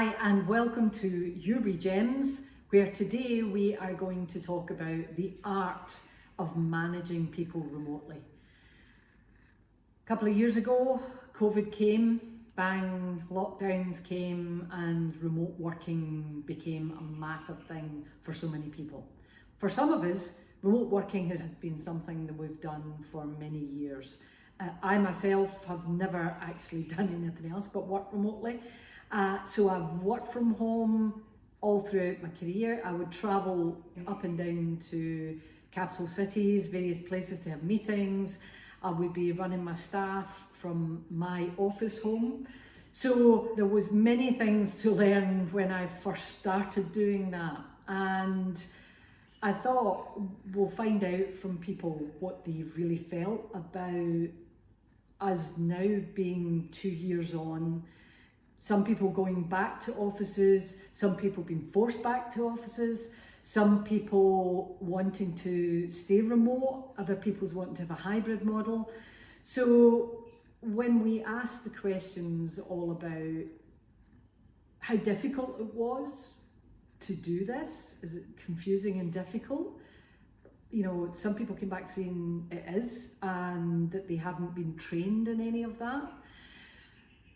Hi and welcome to Your Wee Gems, where today we are going to talk about the art of managing people remotely. A couple of years ago, COVID came, bang, lockdowns came and remote working became a massive thing for so many people. For some of us, remote working has been something that we've done for many years. I myself have never actually done anything else but work remotely. So I've worked from home all throughout my career. I would travel up and down to capital cities, various places to have meetings. I would be running my staff from my office home. So there was many things to learn when I first started doing that. And I thought we'll find out from people what they really felt about us now being 2 years on. Some people going back to offices, some people being forced back to offices, some people wanting to stay remote, other people's wanting to have a hybrid model. So when we asked the questions all about how difficult it was to do this, is it confusing and difficult? You know, some people came back saying it is, and that they haven't been trained in any of that.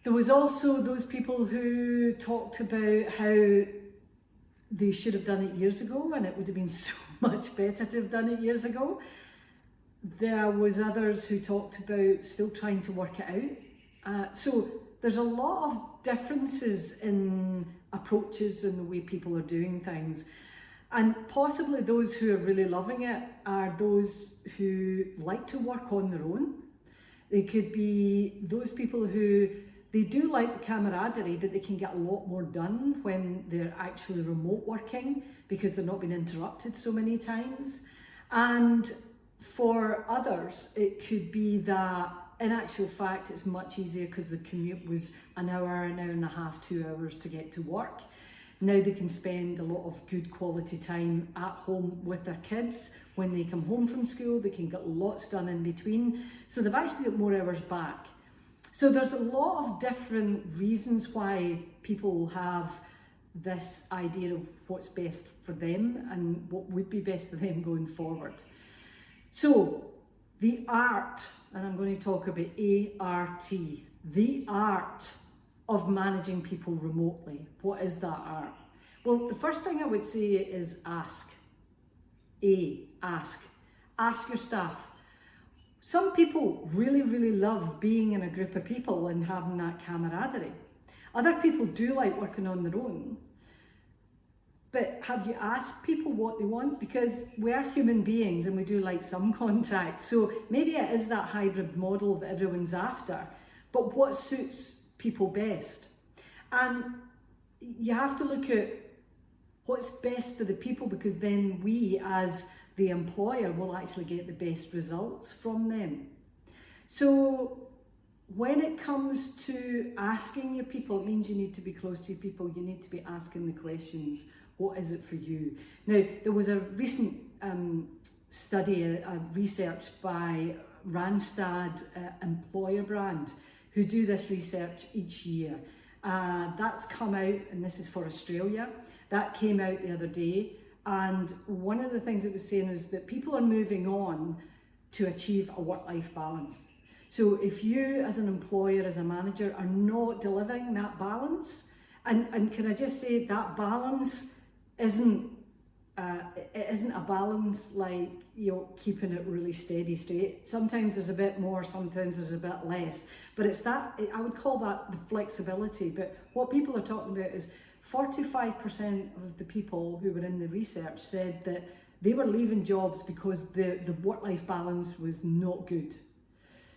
There was also those people who talked about how they should have done it years ago and it would have been so much better to have done it years ago. There was others who talked about still trying to work it out. So there's a lot of differences in approaches and the way people are doing things. And possibly those who are really loving it are those who like to work on their own. They could be those people who they do like the camaraderie, but they can get a lot more done when they're actually remote working because they're not being interrupted so many times. And for others, it could be that in actual fact, it's much easier because the commute was an hour and a half, 2 hours to get to work. Now they can spend a lot of good quality time at home with their kids. When they come home from school, they can get lots done in between. So they've actually got more hours back. So there's a lot of different reasons why people have this idea of what's best for them and what would be best for them going forward. So the art, and I'm going to talk about ART, the art of managing people remotely. What is that art? Well, the first thing I would say is ask. Ask. Ask your staff. Some people really love being in a group of people and having that camaraderie. Other people do like working on their own. But have you asked people what they want? Because we are human beings and we do like some contact. So maybe it is that hybrid model that everyone's after. But what suits people best? And you have to look at what's best for the people, because then we as the employer will actually get the best results from them. So when it comes to asking your people, it means you need to be close to your people. You need to be asking the questions. What is it for you? Now, there was a recent study, a research by Randstad Employer Brand, who do this research each year. That's come out, and this is for Australia. That came out the other day. And one of the things it was saying is that people are moving on to achieve a work-life balance. So if you as an employer, as a manager, are not delivering that balance, and can I just say that balance isn't a balance like, you know, keeping it really steady straight. Sometimes there's a bit more, sometimes there's a bit less, but it's that, I would call that the flexibility. But what people are talking about is 45% of the people who were in the research said that they were leaving jobs because the work-life balance was not good.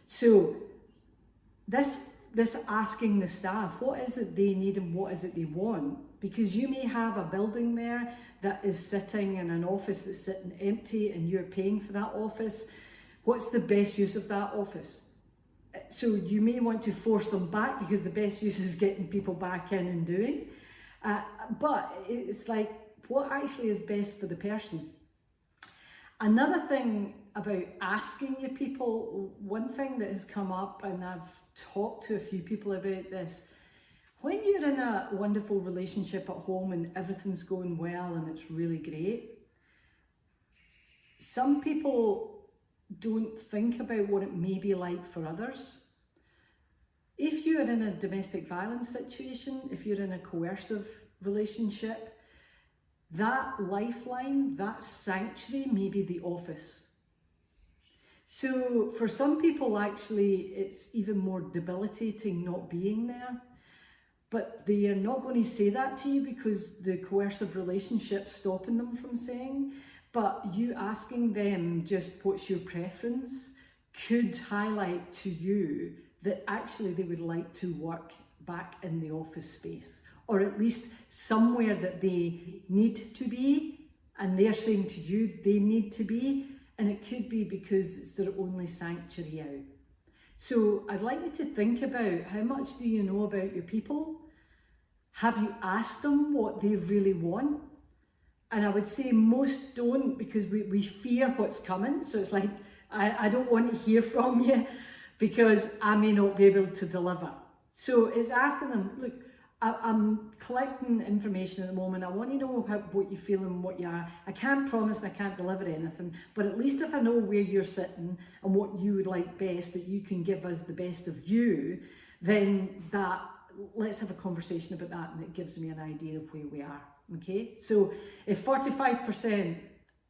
So this asking the staff, what is it they need and what is it they want? Because you may have a building there that is sitting in an office that's sitting empty and you're paying for that office. What's the best use of that office? So you may want to force them back because the best use is getting people back in and doing. But it's like, what actually is best for the person? Another thing about asking your people, one thing that has come up, and I've talked to a few people about this, When you're in a wonderful relationship at home and everything's going well and it's really great, some people don't think about what it may be like for others. If you're in a domestic violence situation, if you're in a coercive relationship, that lifeline, that sanctuary may be the office. So for some people, actually, it's even more debilitating not being there. But they are not going to say that to you because the coercive relationship's stopping them from saying. But you asking them just what's your preference could highlight to you that actually they would like to work back in the office space, or at least somewhere that they need to be, and they're saying to you they need to be, and it could be because it's their only sanctuary out. So I'd like you to think about, how much do you know about your people? Have you asked them what they really want? And I would say most don't, because we fear what's coming. So it's like, I don't want to hear from you because I may not be able to deliver. So it's asking them, look, I'm collecting information at the moment. I want to know what you feel and what you are. I can't promise and I can't deliver anything, but at least if I know where you're sitting and what you would like best, that you can give us the best of you, then let's have a conversation about that, and it gives me an idea of where we are. Okay, so if 45%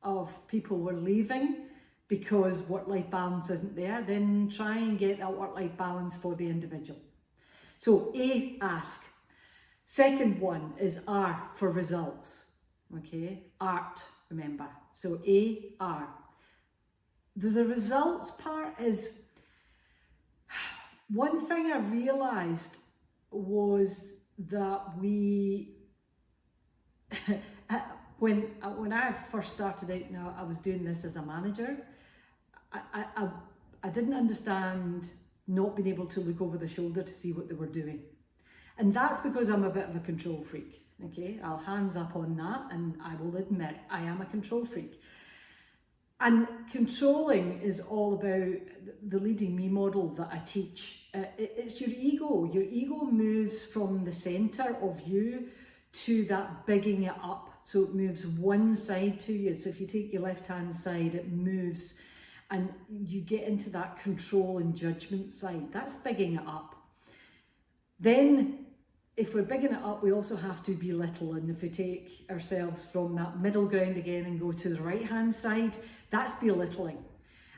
of people were leaving because work-life balance isn't there, then try and get that work-life balance for the individual. So A, ask. Second one is R for results. Okay, art, remember. So A, R. The results part is, one thing I realised was that when I first started out, now I was doing this as a manager, I didn't understand not being able to look over the shoulder to see what they were doing. And that's because I'm a bit of a control freak. Okay, I'll hands up on that, and I will admit I am a control freak. And controlling is all about the Leading Me model that I teach. It's your ego. Your ego moves from the centre of you to that bigging it up. So it moves one side to you. So if you take your left-hand side, it moves and you get into that control and judgment side. That's bigging it up. Then if we're bigging it up, we also have to belittle. And if we take ourselves from that middle ground again and go to the right-hand side, that's belittling.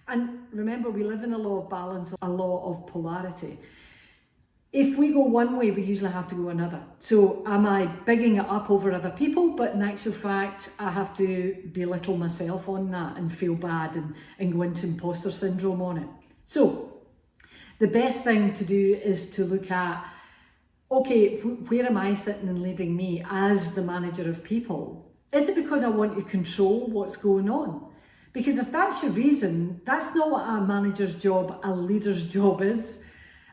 And remember, we live in a law of balance, a law of polarity. If we go one way, we usually have to go another. So am I bigging it up over other people? But in actual fact, I have to belittle myself on that and feel bad and go into imposter syndrome on it. So the best thing to do is to look at, okay, where am I sitting and Leading Me as the manager of people? Is it because I want to control what's going on? Because if that's your reason, that's not what a manager's job, a leader's job is.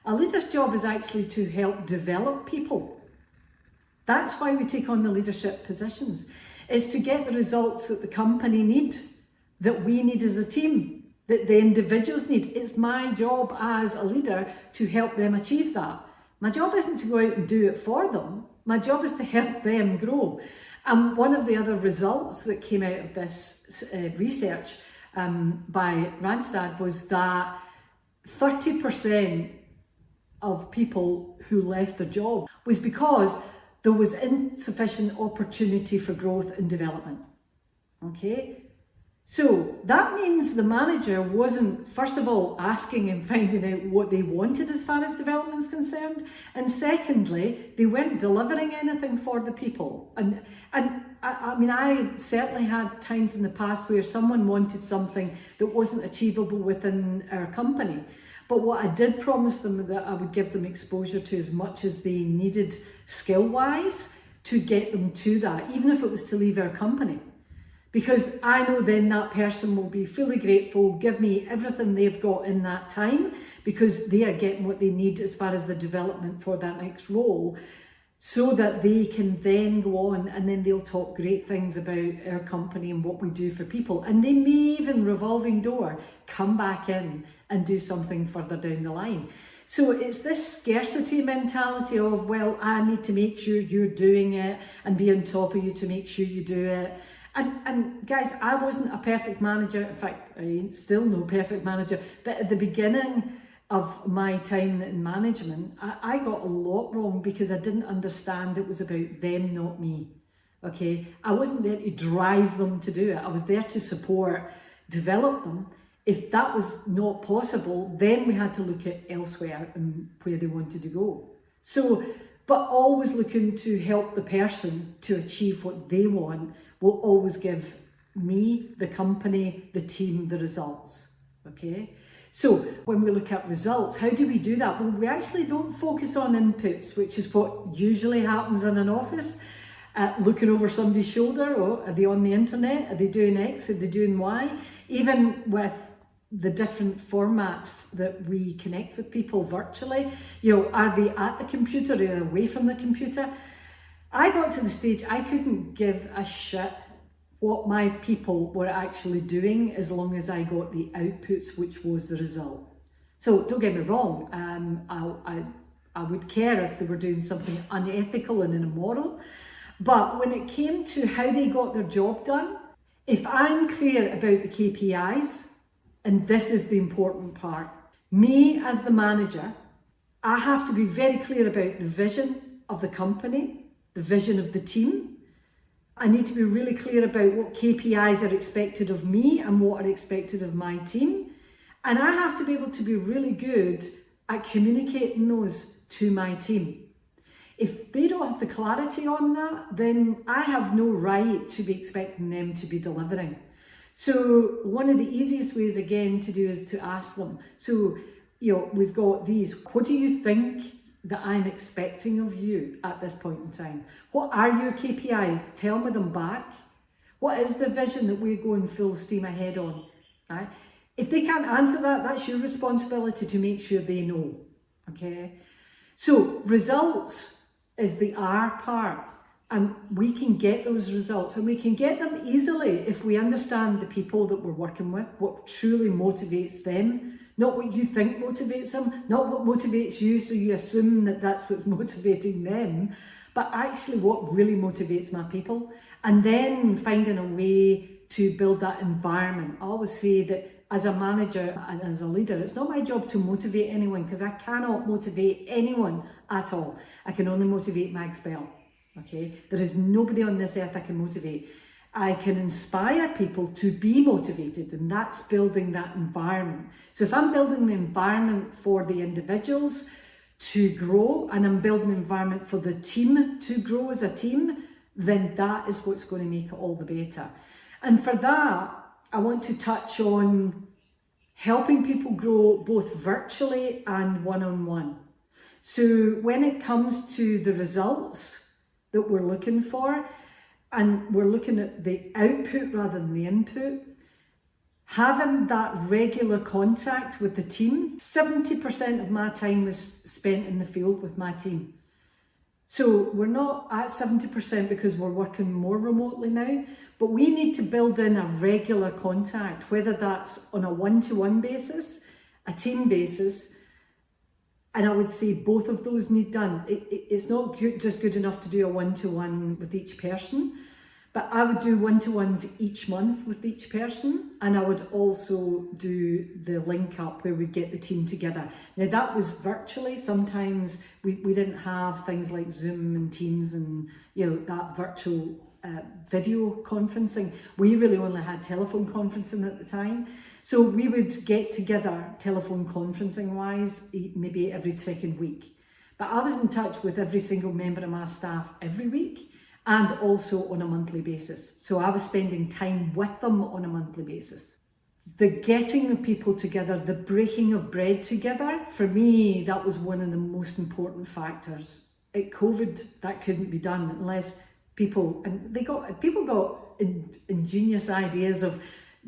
A leader's job is actually to help develop people. That's why we take on the leadership positions, is to get the results that the company need, that we need as a team, that the individuals need. It's my job as a leader to help them achieve that. My job isn't to go out and do it for them. My job is to help them grow. And one of the other results that came out of this research by Randstad was that 30% of people who left their job was because there was insufficient opportunity for growth and development. Okay? So that means the manager wasn't, first of all, asking and finding out what they wanted as far as development is concerned. And secondly, they weren't delivering anything for the people. And I mean, I certainly had times in the past where someone wanted something that wasn't achievable within our company. But what I did promise them that I would give them exposure to as much as they needed skill-wise to get them to that, even if it was to leave our company. Because I know then that person will be fully grateful, give me everything they've got in that time, because they are getting what they need as far as the development for that next role. so that they can then go on and then they'll talk great things about our company and what we do for people. And they may even, revolving door, come back in and do something further down the line. So it's this scarcity mentality of, well, I need to make sure you're doing it and be on top of you to make sure you do it. And guys, I wasn't a perfect manager. In fact, I ain't still no perfect manager. But at the beginning of my time in management, I got a lot wrong because I didn't understand it was about them, not me. Okay, I wasn't there to drive them to do it. I was there to support, develop them. If that was not possible, then we had to look at elsewhere and where they wanted to go. So, but always looking to help the person to achieve what they want will always give me, the company, the team, the results. Okay. So when we look at results, how do we do that? Well, we actually don't focus on inputs, which is what usually happens in an office, looking over somebody's shoulder. Oh, are they on the internet? Are they doing X? Are they doing Y? Even with the different formats that we connect with people virtually, are they at the computer? Are they away from the computer? I got to the stage I couldn't give a shit what my people were actually doing as long as I got the outputs, which was the result. So don't get me wrong, I would care if they were doing something unethical and immoral, but when it came to how they got their job done, if I'm clear about the KPIs, and this is the important part, me as the manager, I have to be very clear about the vision of the company, the vision of the team. I need to be really clear about what KPIs are expected of me and what are expected of my team. And I have to be able to be really good at communicating those to my team. If they don't have the clarity on that, then I have no right to be expecting them to be delivering. So one of the easiest ways again to do is to ask them. So, we've got these, what do you think that I'm expecting of you at this point in time? What are your KPIs? Tell me them back. What is the vision that we're going full steam ahead on? Right? If they can't answer that, that's your responsibility to make sure they know. Okay? So results is the R part, and we can get those results, and we can get them easily if we understand the people that we're working with, what truly motivates them. Not what you think motivates them, not what motivates you, so you assume that that's what's motivating them, but actually what really motivates my people. And then finding a way to build that environment. I always say that as a manager and as a leader, it's not my job to motivate anyone, because I cannot motivate anyone at all. I can only motivate Mags Bell. Okay? There is nobody on this earth I can motivate. I can inspire people to be motivated, and that's building that environment. So if I'm building the environment for the individuals to grow, and I'm building the environment for the team to grow as a team, then that is what's going to make it all the better. And for that, I want to touch on helping people grow both virtually and one-on-one. So when it comes to the results that we're looking for, and we're looking at the output rather than the input, having that regular contact with the team, 70% of my time was spent in the field with my team. So we're not at 70% because we're working more remotely now, but we need to build in a regular contact, whether that's on a one-to-one basis, a team basis, and I would say both of those need done. It's not just good enough to do a one-to-one with each person, but I would do one-to-ones each month with each person, and I would also do the link up where we get the team together. Now that was virtually. Sometimes we didn't have things like Zoom and Teams and that virtual video conferencing. We really only had telephone conferencing at the time. So we would get together telephone conferencing wise maybe every second week. But I was in touch with every single member of my staff every week, and also on a monthly basis. So I was spending time with them on a monthly basis. The getting of people together, the breaking of bread together, for me, that was one of the most important factors. At COVID, that couldn't be done unless people got ingenious ideas of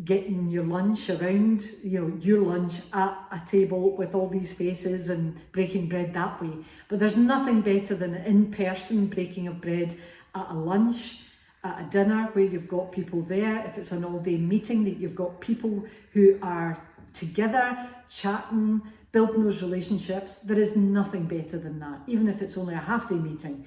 getting your lunch around, your lunch at a table with all these faces and breaking bread that way. But there's nothing better than an in-person breaking of bread at a lunch, at a dinner where you've got people there. If it's an all-day meeting, that you've got people who are together, chatting, building those relationships. There is nothing better than that, even if it's only a half-day meeting.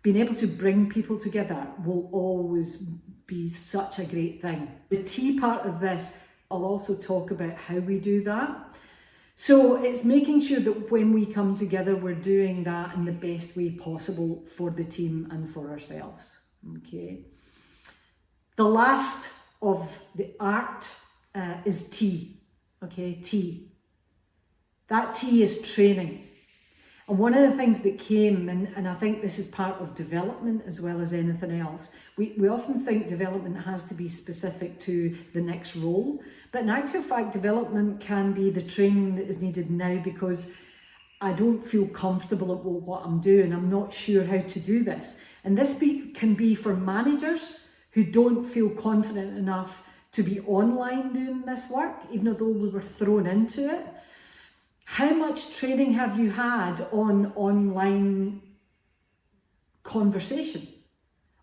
Being able to bring people together will always be such a great thing. The tea part of this, I'll also talk about how we do that. So it's making sure that when we come together, we're doing that in the best way possible for the team and for ourselves. Okay. The last of the art is tea. Okay, tea. That tea is training. And one of the things that came, and I think this is part of development as well as anything else, we often think development has to be specific to the next role, but in actual fact, development can be the training that is needed now because I don't feel comfortable at what I'm doing. I'm not sure how to do this. And this can be for managers who don't feel confident enough to be online doing this work, even though we were thrown into it. How much training have you had on online conversation,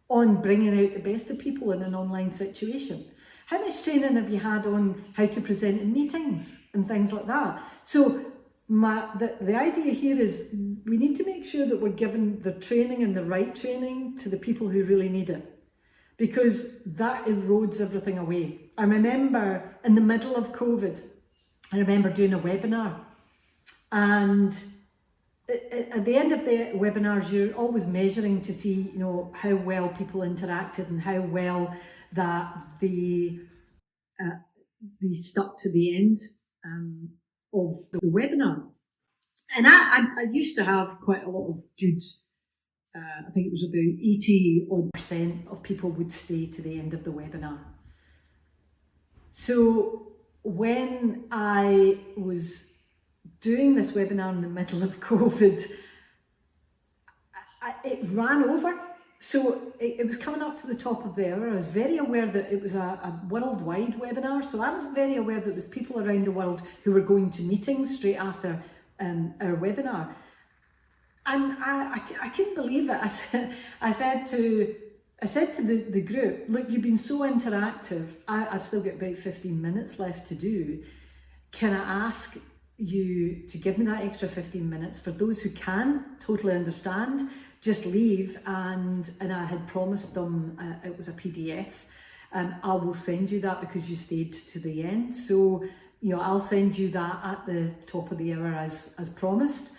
on bringing out the best of people in an online situation? How much training have you had on how to present in meetings and things like that? So the idea here is we need to make sure that we're giving the training and the right training to the people who really need it, because that erodes everything away. I remember in the middle of COVID, I remember doing a webinar. And at the end of the webinars, you're always measuring to see, how well people interacted and how well that they stuck to the end of the webinar. And I used to have quite a lot of good, I think it was about 80% of people would stay to the end of the webinar. So when I was doing this webinar in the middle of COVID, it ran over. So it was coming up to the top of the hour. I was very aware that it was a worldwide webinar. So I was very aware that there was people around the world who were going to meetings straight after our webinar. And I couldn't believe it. I said to the group, look, you've been so interactive. I've still got about 15 minutes left to do. Can I ask you to give me that extra 15 minutes? For those who can totally understand, just leave, and I had promised them it was a PDF, and I will send you that because you stayed to the end. So I'll send you that at the top of the hour as promised.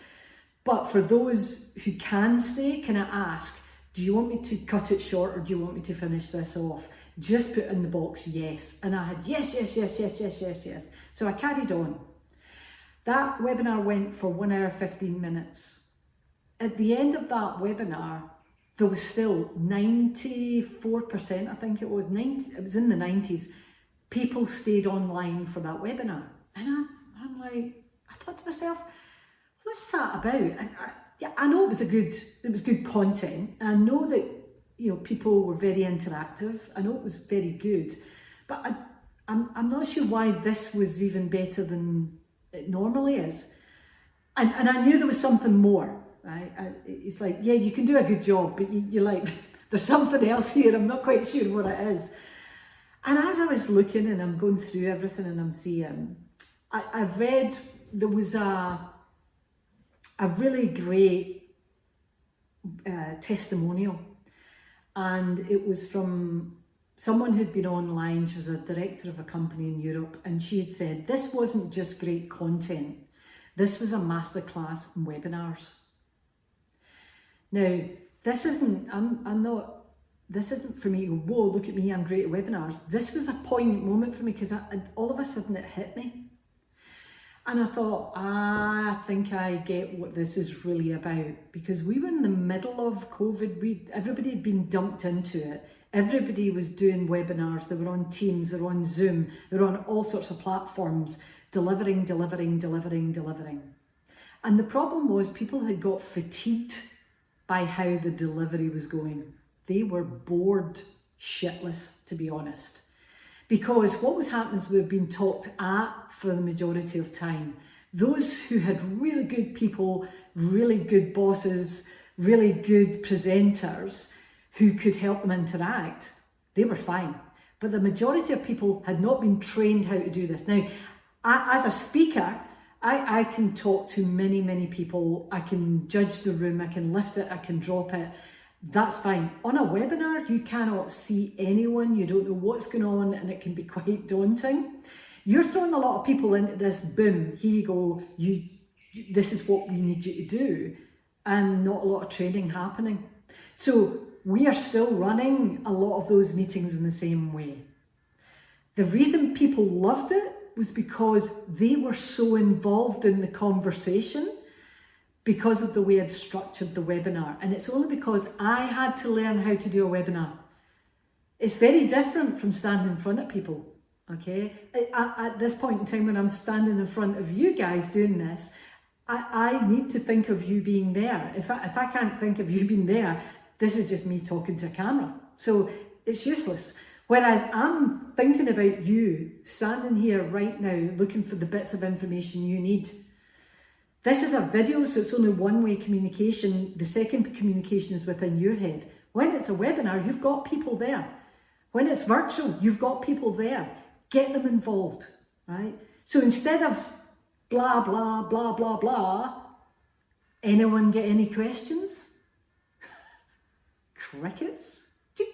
But for those who can stay, can I ask, do you want me to cut it short or do you want me to finish this off? Just put in the box yes. And I had yes. So I carried on. That webinar went for 1 hour, 15 minutes. At the end of that webinar, there was still 94%, I think it was, it was in the 90s, people stayed online for that webinar. And I'm like, I thought to myself, what's that about? And I know it was good content. I know that people were very interactive. I know it was very good, but I'm not sure why this was even better than it normally is. And I knew there was something more, right? It's like, yeah, you can do a good job, but you're like, there's something else here. I'm not quite sure what it is. And as I was looking and I'm going through everything and I'm seeing, I've read, there was a really great testimonial, and it was from someone who'd been online. She was a director of a company in Europe, and she had said, this wasn't just great content, this was a masterclass in webinars. Now, this isn't for me, whoa, look at me, I'm great at webinars. This was a poignant moment for me because all of a sudden it hit me. And I thought, I think I get what this is really about, because we were in the middle of COVID. Everybody had been dumped into it. Everybody was doing webinars. They were on Teams, they were on Zoom, they were on all sorts of platforms, delivering. And the problem was people had got fatigued by how the delivery was going. They were bored shitless, to be honest. because what was happening is we were being talked at for the majority of time. Those who had really good people, really good bosses, really good presenters who could help them interact, they were fine. But the majority of people had not been trained how to do this. Now, as a speaker, I can talk to many, many people. I can judge the room, I can lift it, I can drop it. That's fine. On a webinar, you cannot see anyone, you don't know what's going on, and it can be quite daunting. You're throwing a lot of people into this, boom, here you go, this is what we need you to do, and not a lot of training happening. So we are still running a lot of those meetings in the same way. The reason people loved it was because they were so involved in the conversation because of the way I'd structured the webinar. And it's only because I had to learn how to do a webinar. It's very different from standing in front of people, okay? At this point in time when I'm standing in front of you guys doing this, I need to think of you being there. If I can't think of you being there, this is just me talking to a camera. So it's useless. Whereas I'm thinking about you standing here right now, looking for the bits of information you need. This is a video, so it's only one-way communication. The second communication is within your head. When it's a webinar, you've got people there. When it's virtual, you've got people there. Get them involved, right? So instead of blah, blah, blah, blah, blah, anyone get any questions? Crickets? Chip,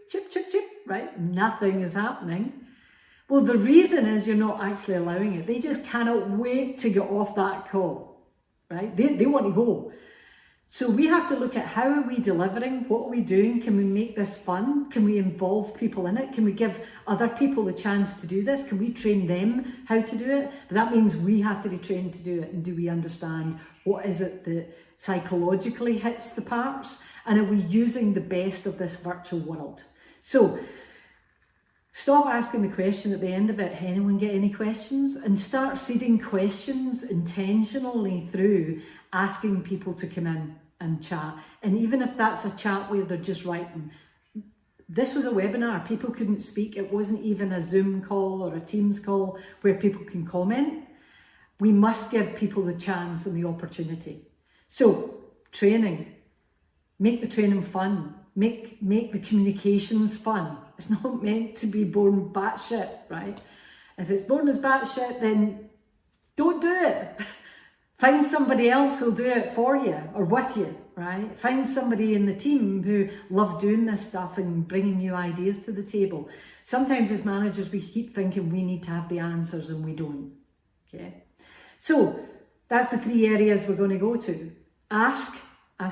chip, chip, chip, right? Nothing is happening. Well, the reason is you're not actually allowing it. They just cannot wait to get off that call, right? They want to go. So we have to look at how are we delivering? What are we doing? Can we make this fun? Can we involve people in it? Can we give other people the chance to do this? Can we train them how to do it? But that means we have to be trained to do it. And do we understand what is it that psychologically hits the parts? And are we using the best of this virtual world? So stop asking the question at the end of it, anyone get any questions? And start seeding questions intentionally through asking people to come in and chat. And even if that's a chat where they're just writing, this was a webinar, people couldn't speak. It wasn't even a Zoom call or a Teams call where people can comment. We must give people the chance and the opportunity. So training, make the training fun. Make the communications fun. It's not meant to be boring batshit, right? If it's boring as batshit, then don't do it. Find somebody else who'll do it for you or with you, right? Find somebody in the team who love doing this stuff and bringing new ideas to the table. Sometimes as managers, we keep thinking we need to have the answers and we don't, okay? So that's the 3 areas we're going to go to. Ask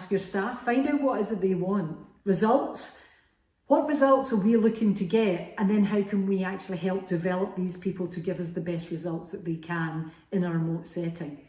your staff, find out what is it they want. Results, what results are we looking to get, and then how can we actually help develop these people to give us the best results that they can in a remote setting.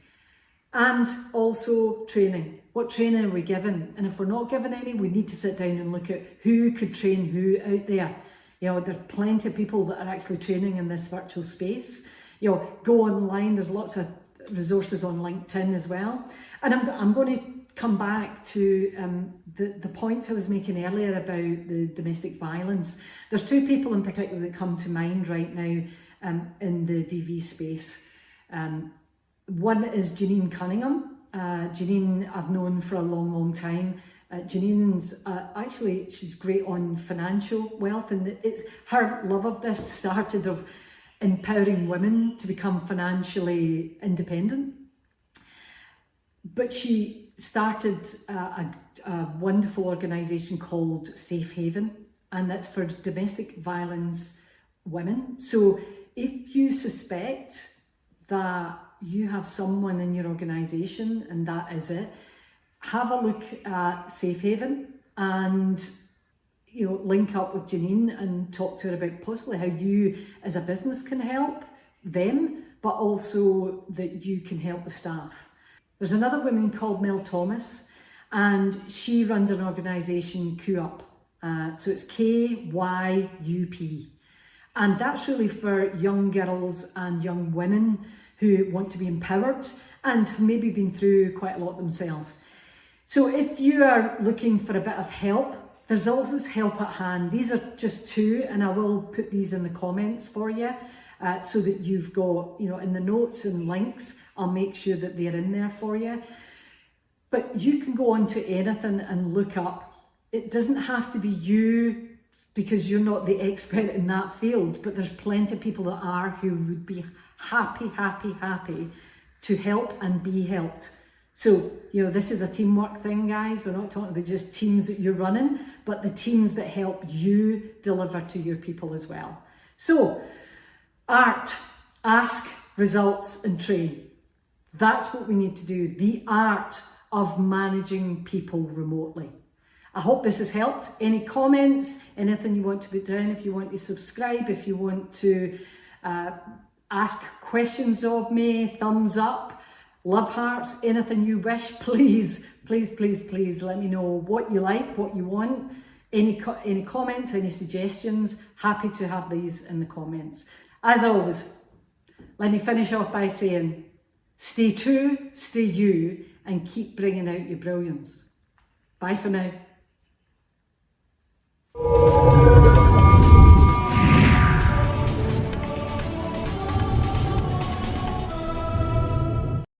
And also training, what training are we given? And if we're not given any, we need to sit down and look at who could train who out there. You know, there's plenty of people that are actually training in this virtual space. You know, go online, there's lots of resources on LinkedIn as well. And I'm going to come back to the points I was making earlier about the domestic violence. There's 2 people in particular that come to mind right now in the DV space. One is Janine Cunningham. Janine I've known for a long, long time. Janine's actually, she's great on financial wealth, and it's her love of this started of empowering women to become financially independent. But she started a wonderful organisation called Safe Haven, and that's for domestic violence women. So if you suspect that you have someone in your organisation and that is it, have a look at Safe Haven and link up with Janine and talk to her about possibly how you as a business can help them, but also that you can help the staff. There's another woman called Mel Thomas, and she runs an organisation, Q-Up. So it's KYUP. And that's really for young girls and young women who want to be empowered and have maybe been through quite a lot themselves. So if you are looking for a bit of help, there's always help at hand. These are just two, and I will put these in the comments for you so that you've got, you know, in the notes and links, I'll make sure that they're in there for you. But you can go on to anything and look up. It doesn't have to be you because you're not the expert in that field, but there's plenty of people that are who would be happy to help and be helped. So, you know, this is a teamwork thing, guys. We're not talking about just teams that you're running, but the teams that help you deliver to your people as well. So, art, ask, results, and train. That's what we need to do. The art of managing people remotely. I hope this has helped. Any comments, anything you want to put down, if you want to subscribe, if you want to ask questions of me, thumbs up, love hearts, anything you wish, please let me know what you like, what you want, any comments, any suggestions. Happy to have these in the comments. As always, let me finish off by saying, stay true, stay you, and keep bringing out your brilliance. Bye for now.